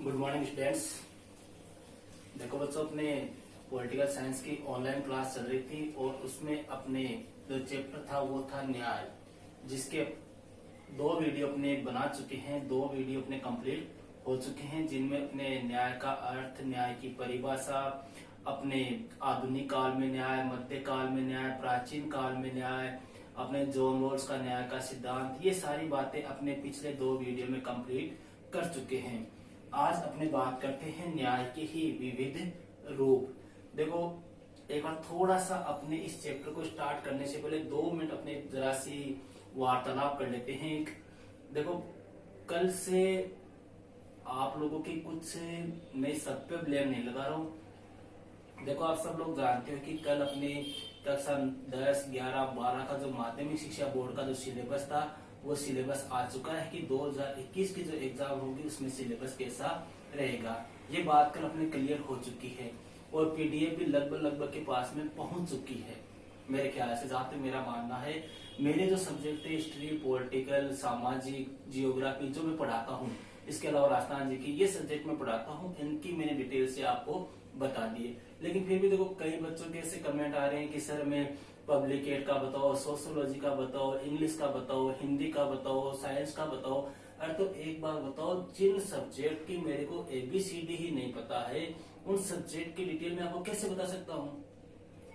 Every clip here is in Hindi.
Good morning students. देखो बच्चों, अपने पॉलिटिकल साइंस की ऑनलाइन क्लास चल रही थी और उसमें अपने जो चैप्टर था वो था न्याय, जिसके दो वीडियो अपने बना चुके हैं, दो वीडियो अपने कंप्लीट हो चुके हैं, जिनमें अपने न्याय का अर्थ, न्याय की परिभाषा, अपने आधुनिक काल में न्याय, मध्य काल में न्याय, प्राचीन काल में न्याय, अपने जॉन रॉल्स का न्याय का सिद्धांत, ये सारी बातें अपने पिछले दो वीडियो में कंप्लीट कर चुके हैं। आज अपने बात करते हैं न्याय के ही विविध रूप। देखो, एक बार थोड़ा सा अपने इस चैप्टर को स्टार्ट करने से पहले 2 मिनट अपने जरा सी वार्तालाप कर लेते हैं। देखो, कल से आप लोगों की कुछ, मैं सब पे ब्लेम नहीं लगा रहा हूँ। देखो, आप सब लोग जानते हो कि कल अपने कक्षा 10, 11, 12 का जो माध्यमिक शिक्षा बोर्ड का जो सिलेबस था वो सिलेबस आ चुका है कि 2021 की जो एग्जाम होगी उसमें सिलेबस कैसा रहेगा। ये बात कल अपने क्लियर हो चुकी है और पीडीएफ भी लगभग के पास में पहुंच चुकी है मेरे ख्याल से, जहां तक मेरा मानना है। मेरे जो सब्जेक्ट है हिस्ट्री, पॉलिटिकल, सामाजिक, जियोग्राफी जो मैं पढ़ाता हूँ, इसके अलावा राजस्थान जी की ये सब्जेक्ट मैं पढ़ाता हूँ, इनकी मैंने डिटेल से आपको बता दिए। लेकिन फिर भी देखो, कई बच्चों के ऐसे कमेंट आ रहे हैं कि सर मैं पब्लिक एड का बताओ, सोशियोलॉजी का बताओ, इंग्लिश का बताओ, हिंदी का बताओ, साइंस का बताओ। अरे तो एक बार बताओ, जिन सब्जेक्ट की मेरे को ABCD ही नहीं पता है, उन सब्जेक्ट की डिटेल में आपको कैसे बता सकता हूँ?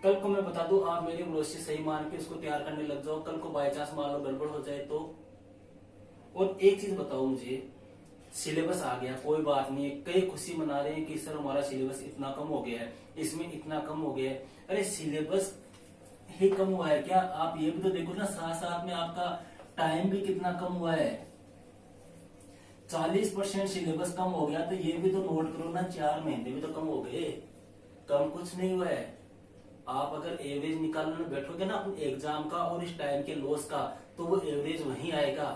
कल को मैं बता दूं, आप मेरे भरोसे सही मान के उसको तैयार करने लग जाओ, कल को बाई चांस मान लो गड़बड़ हो जाए तो। और एक चीज बताओ मुझे, सिलेबस आ गया, कोई बात नहीं है, कई खुशी मना रहे हैं कि सर हमारा सिलेबस इतना कम हो गया है, इसमें इतना कम हो गया है। अरे सिलेबस ही कम हुआ है क्या? आप ये भी तो देखो ना, साथ साथ में आपका टाइम भी कितना कम हुआ है। 40% सिलेबस कम हो गया, तो ये भी तो नोट करो ना, 4 महीने भी तो कम हो गए। कम कुछ नहीं हुआ है। आप अगर एवरेज निकालने बैठोगे ना अपने एग्जाम का और इस टाइम के लॉस का, तो वो एवरेज वहीं आएगा।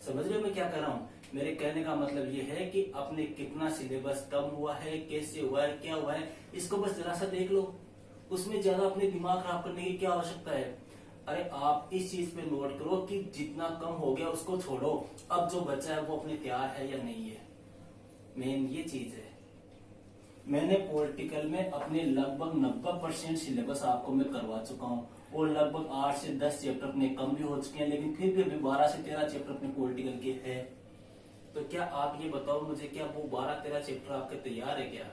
समझ रहे हो मैं क्या कर रहा हूँ? मेरे कहने का मतलब ये है कि अपने कितना सिलेबस कम हुआ है, कैसे हुआ है, क्या हुआ है, इसको बस जरा सा देख लो। उसमें ज्यादा अपने दिमाग खराब करने की क्या आवश्यकता है? अरे आप इस चीज पे नोट करो कि जितना कम हो गया उसको छोड़ो, अब जो बचा है वो अपने तैयार है या नहीं है। मेन ये चीज है। मैंने पॉलिटिकल में अपने लगभग 90% सिलेबस आपको मैं करवा चुका हूँ और लगभग 8 से 10 चैप्टर अपने कम भी हो चुके हैं, लेकिन फिर भी अभी 12 से 13 चैप्टर अपने पॉलिटिकल के हैं। तो क्या आप ये बताओ मुझे, क्या वो 12-13 चैप्टर आपके तैयार है क्या?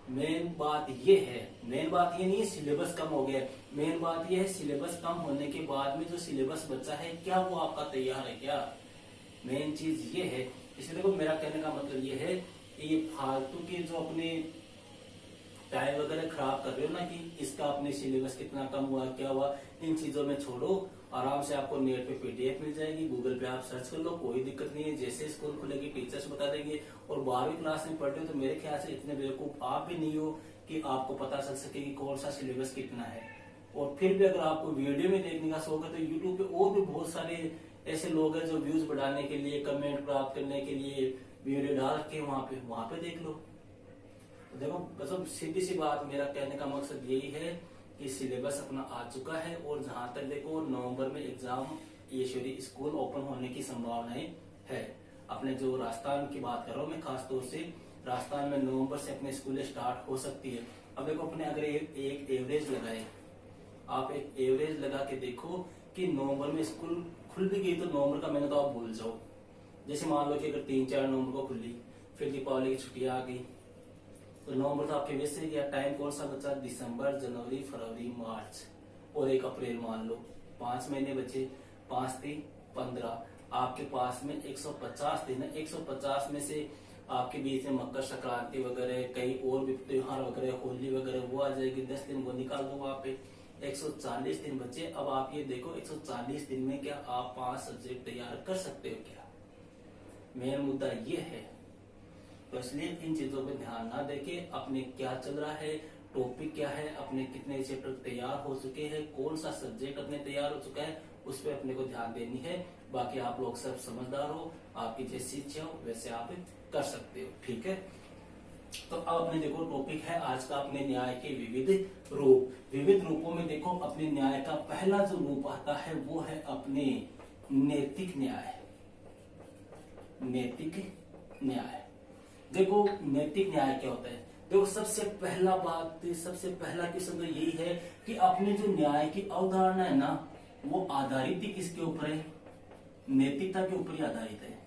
मेन बात ये है, मेन बात ये नहीं है सिलेबस कम हो गया, मेन बात ये है सिलेबस कम होने के बाद में जो सिलेबस बचा है, क्या वो आपका तैयार है क्या? मेन चीज ये है। इसलिए देखो, मेरा कहने का मतलब ये है कि ये फालतू के जो अपने टाइम वगैरह खराब कर रहे हो ना कि इसका अपने सिलेबस कितना कम हुआ, क्या हुआ, इन चीजों में छोड़ो। आराम से आपको नेट पे PDF मिल जाएगी, गूगल पे आप सर्च कर लो, कोई दिक्कत नहीं है। जैसे स्कूल खुलेगी टीचर्स बता देंगे। और 12वीं क्लास में पढ़ते हो तो मेरे ख्याल से इतने बेवकूफ आप भी नहीं हो कि आपको पता चल सके कि कौन सा सिलेबस कितना है। और फिर भी अगर आपको वीडियो में देखने का शौक है तो यूट्यूब पे और भी बहुत सारे ऐसे लोग हैं जो व्यूज बढ़ाने के लिए, कमेंट प्राप्त करने के लिए वीडियो डाल के वहां पे देख लो। देखो मतलब सीधी सी बात, मेरा कहने का मकसद यही है कि सिलेबस अपना आ चुका है और जहां तक देखो नवंबर में एग्जाम ये स्कूल ओपन होने की संभावनाएं है। अपने जो राजस्थान की बात कर रहा हूँ मैं, खास तौर से राजस्थान में नवंबर से अपने स्कूलें स्टार्ट हो सकती है। अब देखो, अपने अगर एक एवरेज लगाए, आप एक एवरेज लगा के देखो कि नवंबर में स्कूल खुल भी गई तो नवंबर का महीना तो आप भूल जाओ। जैसे मान लो कि अगर 3-4 नवंबर को खुली, फिर दीपावली की छुट्टियां आ गई, तो नवंबर तो आपके वैसे गया। टाइम कौन सा बचा? दिसंबर, जनवरी, फरवरी, मार्च और 1 अप्रैल मान लो, 5 महीने बचे। 5-3-15, आपके पास में 150 दिन है। 150 में से आपके बीच में मकर संक्रांति वगैरह, कई और भी त्योहार वगैरह, होली वगैरह, वो आ जाएगी। 10 दिन वो निकाल दो वहां पे, 140 दिन बचे। अब आप ये देखो, 140 दिन में क्या आप 5 सब्जेक्ट तैयार कर सकते हो क्या? मेन मुद्दा ये है। तो इसलिए इन चीजों पे ध्यान ना देके अपने क्या चल रहा है, टॉपिक क्या है, अपने कितने चैप्टर तैयार हो चुके हैं, कौन सा सब्जेक्ट अपने तैयार हो चुका है, उस पर अपने को ध्यान देनी है। बाकी आप लोग सब समझदार हो, आपकी जैसी इच्छा हो वैसे आप कर सकते हो, ठीक है। तो अब अपने देखो टॉपिक है आज का अपने न्याय के विविध रूप। विविध रूपों में देखो, अपने न्याय का पहला जो रूप आता है वो है अपने नैतिक न्याय। नैतिक न्याय। देखो नैतिक न्याय क्या होता है। देखो सबसे पहला क्वेश्चन तो यही है कि अपने जो न्याय की अवधारणा है ना, वो आधारित ही किसके ऊपर है? नैतिकता के ऊपर ही आधारित है।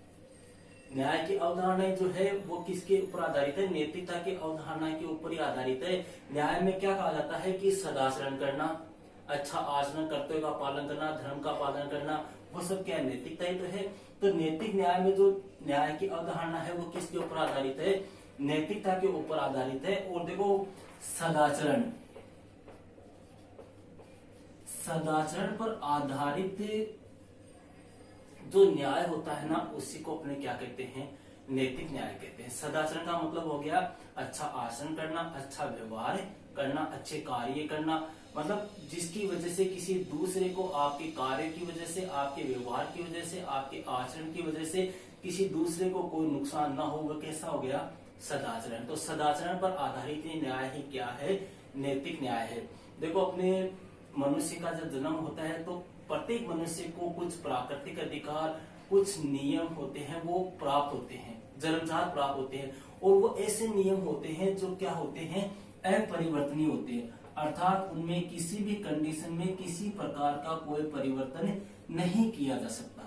न्याय की अवधारणा जो है वो किसके ऊपर आधारित है? नैतिकता की अवधारणा के ऊपर ही आधारित है। न्याय में क्या कहा जाता है कि सदाचरण करना, अच्छा आचरण, कर्तव्य का पालन करना, धर्म का पालन करना, वो सब क्या है? नैतिकता ही तो है। तो नैतिक न्याय में जो न्याय की अवधारणा है वो किसके ऊपर आधारित है? नैतिकता के ऊपर आधारित है। और देखो सदाचरण पर आधारित जो न्याय होता है ना, उसी को अपने क्या कहते हैं? नैतिक न्याय कहते हैं। सदाचरण का मतलब हो गया अच्छा आचरण करना, अच्छा व्यवहार करना, अच्छे कार्य करना, मतलब जिसकी वजह से किसी दूसरे को आपके कार्य की वजह से, आपके व्यवहार की वजह से, आपके आचरण की वजह से किसी दूसरे को कोई नुकसान ना हो, वो कैसा हो गया? सदाचरण। तो सदाचरण पर आधारित न्याय ही क्या है? नैतिक न्याय है। देखो अपने मनुष्य का जब जन्म होता है तो प्रत्येक मनुष्य को कुछ प्राकृतिक अधिकार, कुछ नियम होते हैं वो प्राप्त होते हैं, जन्मजात प्राप्त होते हैं। और वो ऐसे नियम होते हैं जो क्या होते हैं? अपरिवर्तनीय होते हैं, अर्थात उनमें किसी भी कंडीशन में किसी प्रकार का कोई परिवर्तन नहीं किया जा सकता।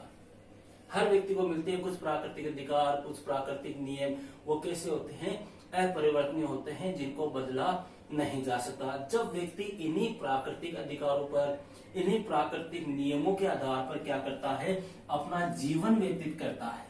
हर व्यक्ति को मिलते हैं कुछ प्राकृतिक अधिकार, कुछ प्राकृतिक नियम, वो कैसे होते हैं? अपरिवर्तनीय होते हैं, जिनको बदला नहीं जा सकता। जब व्यक्ति इन्हीं प्राकृतिक अधिकारों पर, इन्हीं प्राकृतिक नियमों के आधार पर क्या करता है? अपना जीवन व्यतीत करता है।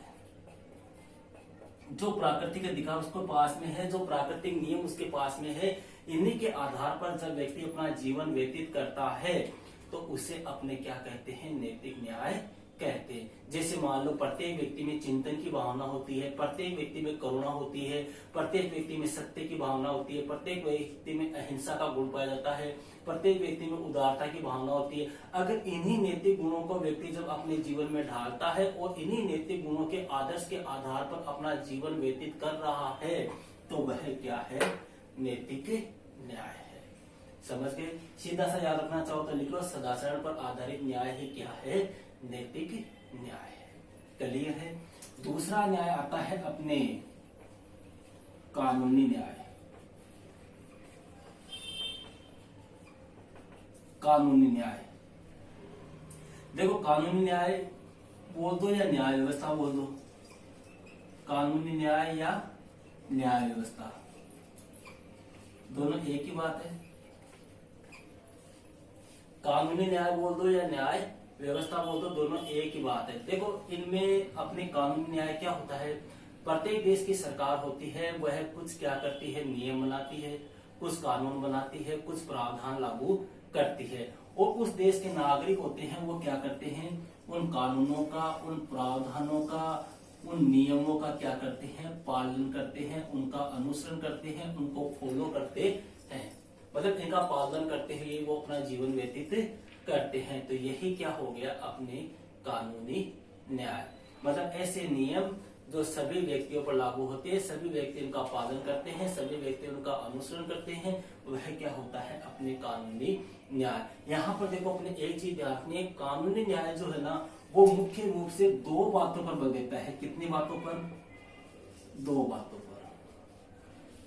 जो प्राकृतिक अधिकार उसके पास में है, जो प्राकृतिक नियम उसके पास में है, इन्हीं के आधार पर जब व्यक्ति अपना जीवन व्यतीत करता है तो उसे अपने क्या कहते हैं? नैतिक न्याय कहते हैं। जैसे मान लो प्रत्येक व्यक्ति में चिंतन की भावना होती है, प्रत्येक व्यक्ति में करुणा होती है, प्रत्येक व्यक्ति में सत्य की भावना होती है, प्रत्येक व्यक्ति में अहिंसा का गुण पाया जाता है, प्रत्येक व्यक्ति में उदारता की भावना होती है। अगर इन्हीं नैतिक गुणों को व्यक्ति जब अपने जीवन में ढालता है और इन्हीं नैतिक गुणों के आदर्श के आधार पर अपना जीवन व्यतीत कर रहा है तो वह क्या है? नैतिक न्याय है। समझ गए? सीधा सा याद रखना चाहो तो लिख लो, सदाचरण पर आधारित न्याय ही क्या है? नैतिक न्याय है। क्लियर है? दूसरा न्याय आता है अपने कानूनी न्याय। कानूनी न्याय, देखो कानूनी न्याय बोल दो या न्याय व्यवस्था बोल दो, कानूनी न्याय या न्याय व्यवस्था दोनों एक ही बात है। कानूनी न्याय बोल दो या न्याय व्यवस्था बोल दो, दोनों एक ही बात है। देखो इनमें अपने कानूनी न्याय क्या होता है? प्रत्येक देश की सरकार होती है, वह कुछ क्या करती है? नियम बनाती है, कुछ कानून बनाती है, कुछ प्रावधान लागू करती है। और उस देश के नागरिक होते हैं वो क्या करते हैं? उन कानूनों का, उन प्रावधानों का, उन नियमों का क्या करते हैं? पालन करते हैं, उनका अनुसरण करते हैं, उनको फॉलो करते हैं, मतलब इनका पालन करते हुए वो अपना जीवन व्यतीत करते हैं। तो यही क्या हो गया? अपने कानूनी न्याय। मतलब ऐसे नियम जो सभी व्यक्तियों पर लागू होते हैं, सभी व्यक्ति उनका पालन करते हैं, सभी व्यक्ति उनका अनुसरण करते हैं, वह क्या होता है? अपने कानूनी न्याय। यहाँ पर देखो अपने एक चीज ध्यान रखनी है, कानूनी न्याय जो है ना वो मुख्य रूप से दो बातों पर बल देता है। कितनी बातों पर? दो बातों पर।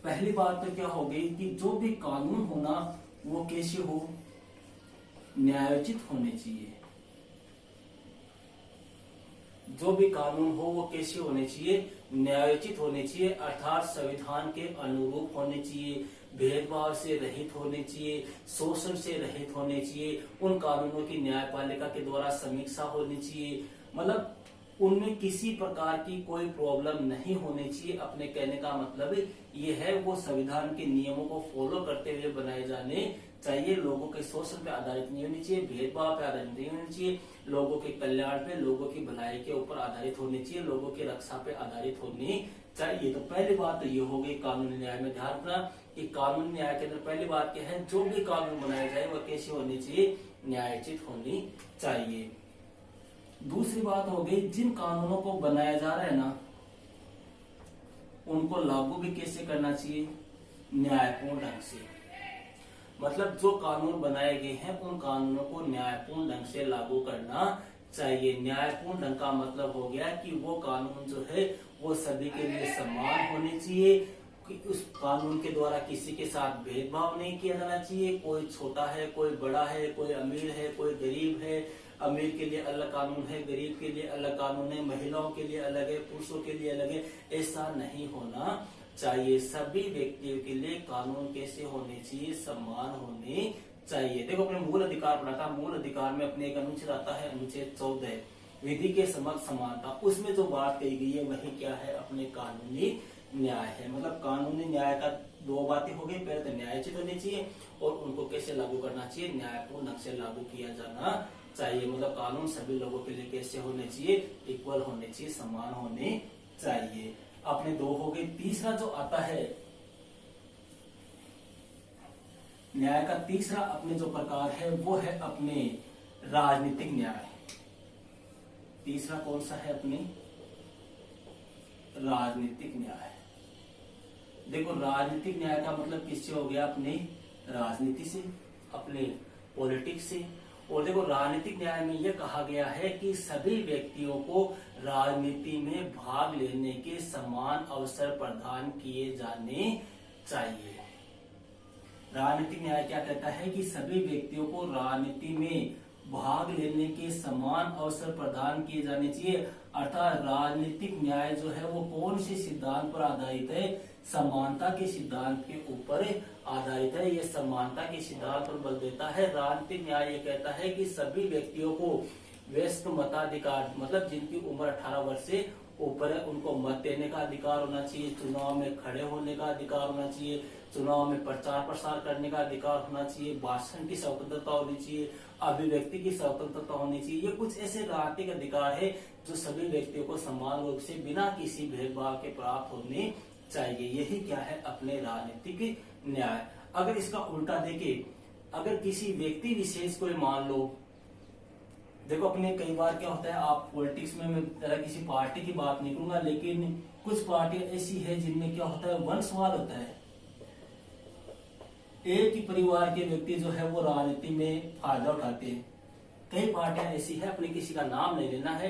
पहली बात तो क्या हो गई कि जो भी कानून होना वो कैसे हो? न्यायोचित होने चाहिए। जो भी कानून हो वो कैसे होने चाहिए? न्यायोचित होने चाहिए, अर्थात संविधान के अनुरूप होने चाहिए, भेदभाव से रहित होने चाहिए, शोषण से रहित होने चाहिए। उन कानूनों की न्यायपालिका के द्वारा समीक्षा होनी चाहिए, मतलब उनमें किसी प्रकार की कोई प्रॉब्लम नहीं होनी चाहिए। अपने कहने का मतलब ये है वो संविधान के नियमों को फॉलो करते हुए बनाए जाने चाहिए। लोगों के शोषण पे आधारित नहीं होनी चाहिए, भेदभाव पे आधारित नहीं होनी चाहिए, लोगों के कल्याण पे, लोगों की भलाई के ऊपर आधारित होनी चाहिए, लोगों की रक्षा पे आधारित होनी चाहिए। तो पहली बात तो ये हो गई कानूनी न्याय में। ध्यान रखना कि कानूनी न्याय के अंदर पहली बात क्या है? जो भी कानून बनाया जाए वह कैसी होनी चाहिए? न्यायोचित होनी चाहिए। दूसरी बात हो गई, जिन कानूनों को बनाया जा रहा है ना उनको लागू भी कैसे करना चाहिए? न्यायपूर्ण ढंग से। मतलब जो कानून बनाए गए हैं उन कानूनों को न्यायपूर्ण ढंग से लागू करना चाहिए। न्यायपूर्ण ढंग का मतलब हो गया कि वो कानून जो है वो सभी के लिए समान होने चाहिए, कि उस कानून के द्वारा किसी के साथ भेदभाव नहीं किया जाना चाहिए। कोई छोटा है, कोई बड़ा है, कोई अमीर है, कोई गरीब है। अमीर के लिए अलग कानून है, गरीब के लिए अलग कानून है, महिलाओं के लिए अलग है, पुरुषों के लिए अलग है। ऐसा नहीं होना चाहिए। सभी व्यक्तियों के लिए कानून कैसे होने चाहिए? समान होने चाहिए। देखो, अपने मूल अधिकार पढ़ा था। मूल अधिकार में अपने एक अनुच्छेद आता है, अनुच्छेद 14, विधि के समक्ष समानता। उसमें जो बात कही गई है वही क्या है? अपने कानूनी न्याय है। मतलब कानूनी न्याय का दो बातें हो गई। पहले तो न्यायोचित होनी चाहिए और उनको कैसे लागू करना चाहिए? न्यायपूर्ण ढंग से लागू किया जाना चाहिए। मतलब कानून सभी लोगों के लिए कैसे होने चाहिए? इक्वल होने चाहिए, समान होने चाहिए। अपने दो हो गए। तीसरा जो आता है न्याय का, तीसरा अपने जो प्रकार है वो है अपने राजनीतिक न्याय। तीसरा कौन सा है? अपने राजनीतिक न्याय। देखो, राजनीतिक न्याय का मतलब किससे हो गया? अपने राजनीति से, अपने पॉलिटिक्स से। और देखो, राजनीतिक न्याय में यह कहा गया है कि सभी व्यक्तियों को राजनीति में भाग लेने के समान अवसर प्रदान किए जाने चाहिए। राजनीतिक न्याय क्या कहता है? कि सभी व्यक्तियों को राजनीति में भाग लेने के समान अवसर प्रदान किए जाने चाहिए। अर्थात राजनीतिक न्याय जो है वो कौन से सिद्धांत पर आधारित है? समानता के सिद्धांत के ऊपर आधारित है। ये समानता के सिद्धांत पर बल देता है। राजनीतिक न्याय ये कहता है कि सभी व्यक्तियों को वयस्क मताधिकार, मतलब जिनकी उम्र 18 वर्ष से ऊपर है, उनको मत देने का अधिकार होना चाहिए। चुनाव में खड़े होने का अधिकार होना चाहिए। चुनाव में प्रचार प्रसार करने का अधिकार होना चाहिए। भाषण की स्वतंत्रता होनी चाहिए। अभिव्यक्ति की स्वतंत्रता होनी चाहिए। ये कुछ ऐसे राजनीतिक अधिकार है जो सभी व्यक्तियों को समान रूप से बिना किसी भेदभाव के प्राप्त होने चाहिए। यही क्या है? अपने राजनीतिक न्याय। अगर इसका उल्टा देखें, अगर किसी व्यक्ति विशेष को मान लो, देखो अपने कई बार क्या होता है, आप पॉलिटिक्स में, मैं तरह किसी पार्टी की बात नहीं करूंगा, लेकिन कुछ पार्टियां ऐसी है जिनमें क्या होता है? वंशवाद होता है। एक ही परिवार के व्यक्ति जो है वो राजनीति में फायदा उठाते हैं। कई पार्टियां ऐसी है, अपने किसी का नाम नहीं लेना है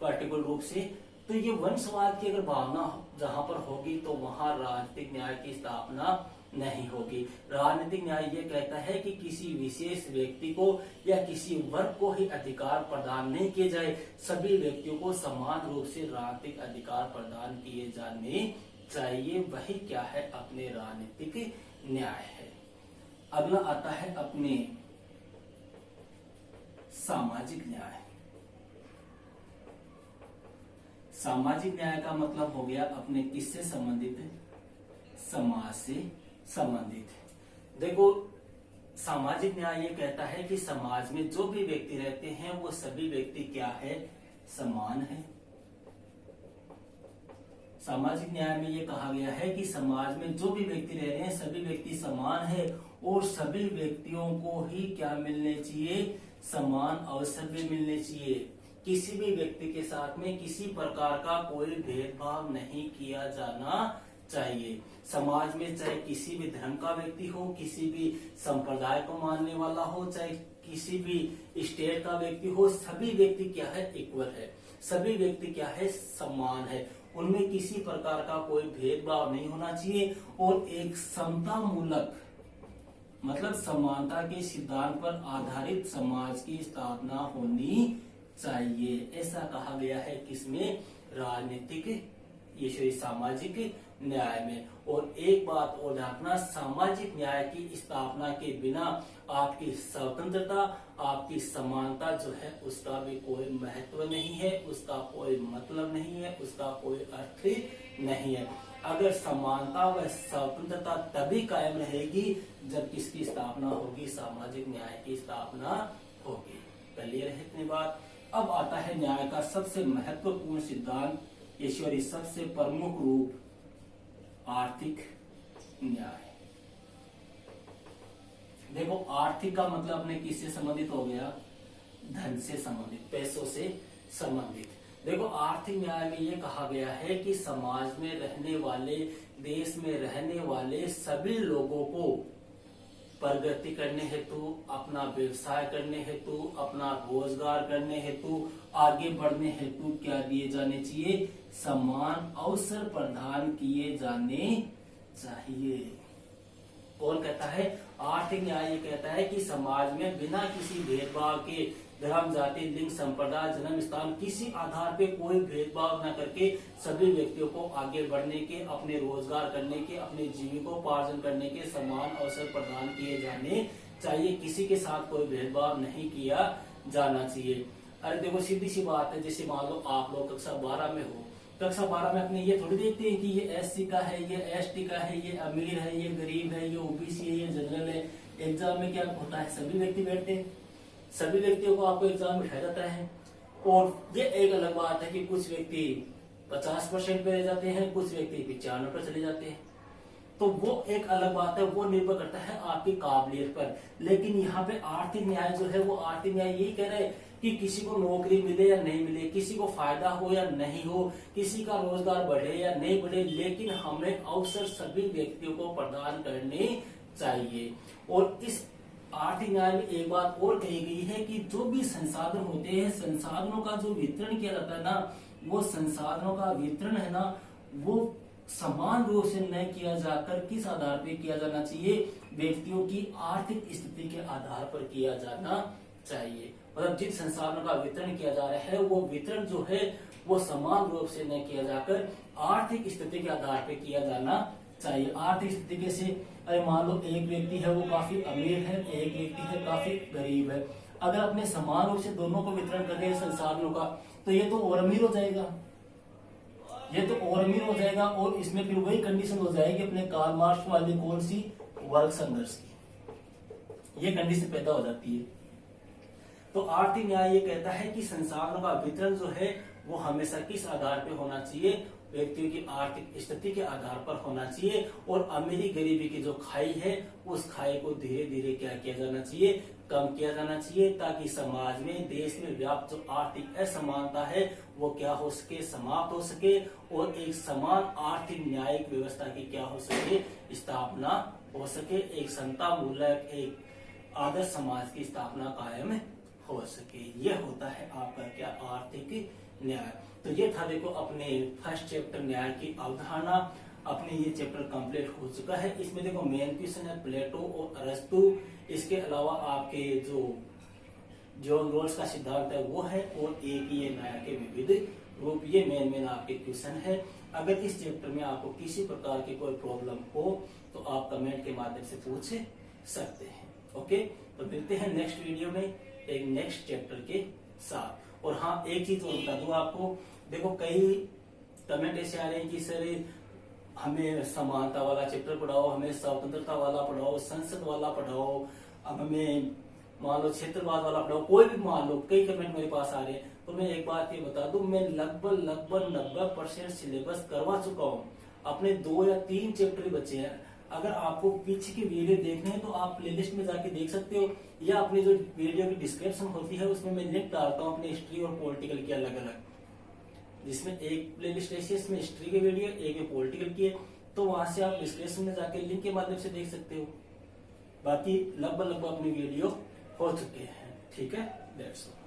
पर्टिकुलर रूप से, तो ये वंशवाद की अगर भावना जहां पर होगी तो वहां राजनीतिक न्याय की स्थापना नहीं होगी। राजनीतिक न्याय ये कहता है कि किसी विशेष व्यक्ति को या किसी वर्ग को ही अधिकार प्रदान नहीं किए जाए, सभी व्यक्तियों को समान रूप से राजनीतिक अधिकार प्रदान किए जाने चाहिए। वही क्या है? अपने राजनीतिक न्याय है। अगला आता है अपने सामाजिक न्याय। सामाजिक न्याय का मतलब हो गया अपने किससे संबंधित है? समाज से संबंधित। देखो, सामाजिक न्याय ये कहता है कि समाज में जो भी व्यक्ति रहते हैं वो सभी व्यक्ति क्या है? समान है। सामाजिक न्याय में ये कहा गया है कि समाज में जो भी व्यक्ति रह रहे हैं सभी व्यक्ति समान है और सभी व्यक्तियों को ही क्या मिलने चाहिए? समान अवसर भी मिलने चाहिए। किसी भी व्यक्ति के साथ में किसी प्रकार का कोई भेदभाव नहीं किया जाना चाहिए। समाज में चाहे किसी भी धर्म का व्यक्ति हो, किसी भी संप्रदाय को मानने वाला हो, चाहे किसी भी स्टेट का व्यक्ति हो, सभी व्यक्ति क्या है? इक्वल है। सभी व्यक्ति क्या है? समान है। उनमें किसी प्रकार का कोई भेदभाव नहीं होना चाहिए और एक समता मूलक, मतलब समानता के सिद्धांत पर आधारित समाज की स्थापना होनी चाहिए। ऐसा कहा गया है किसमें? राजनीतिक, ये सामाजिक न्याय में। और एक बात और रखना, सामाजिक न्याय की स्थापना के बिना आपकी स्वतंत्रता, आपकी समानता जो है उसका भी कोई महत्व नहीं है, उसका कोई मतलब नहीं है, उसका कोई अर्थ नहीं है। अगर समानता व स्वतंत्रता तभी कायम रहेगी जब किसकी स्थापना होगी? सामाजिक न्याय की स्थापना होगी। क्लियर है इतनी बात? अब आता है न्याय का सबसे महत्वपूर्ण सिद्धांत, ईश्वरी सबसे प्रमुख रूप, आर्थिक न्याय। देखो, आर्थिक का मतलब अपने किससे संबंधित हो गया? धन से संबंधित, पैसों से संबंधित। देखो, आर्थिक न्याय में ये कहा गया है कि समाज में रहने वाले, देश में रहने वाले सभी लोगों को प्रगति करने हेतु, अपना व्यवसाय करने हेतु, अपना रोजगार करने हेतु, आगे बढ़ने हेतु क्या दिए जाने चाहिए? समान अवसर प्रदान किए जाने चाहिए। कौन कहता है? आर्थिक न्याय ये कहता है कि समाज में बिना किसी भेदभाव के धर्म, जाति, लिंग, संप्रदाय, जन्म स्थान किसी आधार पे कोई भेदभाव न करके सभी व्यक्तियों को आगे बढ़ने के, अपने रोजगार करने के, अपने जीविकोपार्जन करने के समान अवसर प्रदान किए जाने चाहिए। किसी के साथ कोई भेदभाव नहीं किया जाना चाहिए। अरे देखो सीधी सी बात है, जैसे मान लो आप लोग कक्षा 12 में हो, कक्षा 12 में अपने ये थोड़ी देखते हैं कि ये एससी का है, ये एसटी का है, ये अमीर है, ये गरीब है, ये ओबीसी है, ये जनरल है। एग्जाम में क्या होता है? सभी व्यक्ति बैठते हैं, सभी व्यक्तियों को आपको एग्जाम में उठाया जाता है। और ये एक अलग बात है कि कुछ व्यक्ति 50% पे रह जाते हैं, कुछ व्यक्ति 95 पर चले जाते हैं, तो वो एक अलग बात है, वो निर्भर करता है आपकी काबिलियत पर। लेकिन यहाँ पे आर्थिक न्याय जो है वो आर्थिक न्याय यही कह रहे हैं कि किसी को नौकरी मिले या नहीं मिले, किसी को फायदा हो या नहीं हो, किसी का रोजगार बढ़े या नहीं बढ़े, लेकिन हमें अवसर सभी व्यक्तियों को प्रदान करने चाहिए। और इस आर्थिक न्याय में एक बात और कही गई है कि जो भी संसाधन होते हैं, संसाधनों का जो वितरण किया जाता है ना, वो संसाधनों का वितरण है ना, वो समान रूप से न किया जाकर किस आधार पर किया जाना चाहिए? व्यक्तियों की आर्थिक स्थिति के आधार पर किया जाना चाहिए। मतलब जिन संसाधनों का वितरण किया जा रहा है वो वितरण जो है वो समान रूप से न किया जाकर आर्थिक स्थिति के आधार पर किया जाना चाहिए। आर्थिक स्थिति कैसे? अरे मान लो एक व्यक्ति है वो काफी अमीर है, एक व्यक्ति है काफी गरीब है। अगर अपने समान रूप से दोनों को वितरण कर रहे संसाधनों का, तो ये तो और अमीर हो जाएगा, ये तो और अमीर हो जाएगा। और इसमें फिर वही कंडीशन हो जाएगी अपने कार्ल मार्क्स वाली, कौन सी? वर्ग संघर्ष की। ये कंडीशन पैदा हो जाती है। तो आर्थिक न्याय ये कहता है कि संसाधनों का वितरण जो है वो हमेशा किस आधार पे होना चाहिए? व्यक्तियों की आर्थिक स्थिति के आधार पर होना चाहिए। और अमीरी गरीबी की जो खाई है उस खाई को धीरे धीरे क्या किया जाना चाहिए? कम किया जाना चाहिए, ताकि समाज में, देश में व्याप्त जो आर्थिक असमानता है वो क्या हो सके? समाप्त हो सके, और एक समान आर्थिक न्यायिक व्यवस्था की क्या हो सके? स्थापना हो सके। एक समता मूलक, एक आदर्श समाज की स्थापना कायम हो सके। ये होता है आपका क्या? आर्थिक न्याय। तो ये था देखो अपने फर्स्ट चैप्टर न्याय की अवधारणा। अपने ये चैप्टर कंप्लीट हो चुका है। इसमें देखो मेन क्वेश्चन है प्लेटो और अरस्तु। इसके अलावा आपके जो जॉन रोल्स का सिद्धांत है वो है, और एक ये न्याय के विविध रूप। ये मेन आपके क्वेश्चन है। अगर इस चैप्टर में आपको किसी प्रकार की कोई प्रॉब्लम हो तो आप कमेंट के माध्यम से पूछ सकते हैं। ओके, तो मिलते हैं नेक्स्ट वीडियो में एक नेक्स्ट चैप्टर के साथ। और हाँ, एक चीज और बता दूं आपको, देखो कई कमेंट ऐसे आ रहे हैं कि सर हमें समानता वाला चैप्टर पढ़ाओ, हमें स्वतंत्रता वाला पढ़ाओ, संसद वाला पढ़ाओ, अब हमें मान लो क्षेत्रवाद वाला पढ़ाओ, कोई भी मान लो। कई कमेंट मेरे पास आ रहे हैं। तो मैं एक बात ये बता दूं, मैं लगभग 90% सिलेबस करवा चुका हूँ। अपने 2 या 3 चैप्टर बचे हैं। अगर आपको पीछे की वीडियो देखने हैं तो आप प्लेलिस्ट में जाके देख सकते हो, या अपनी जो वीडियो की डिस्क्रिप्शन होती है उसमें मैं लिंक डालता हूँ अपने हिस्ट्री और पॉलिटिकल की अलग अलग, जिसमें एक प्लेलिस्ट ऐसी है इसमें हिस्ट्री की वीडियो, एक है पॉलिटिकल की है। तो वहां से आप डिस्क्रिप्शन में जाके लिंक के माध्यम से देख सकते हो। बाकी लगभग अपनी वीडियो हो चुके हैं। ठीक है, दैट्स ऑल।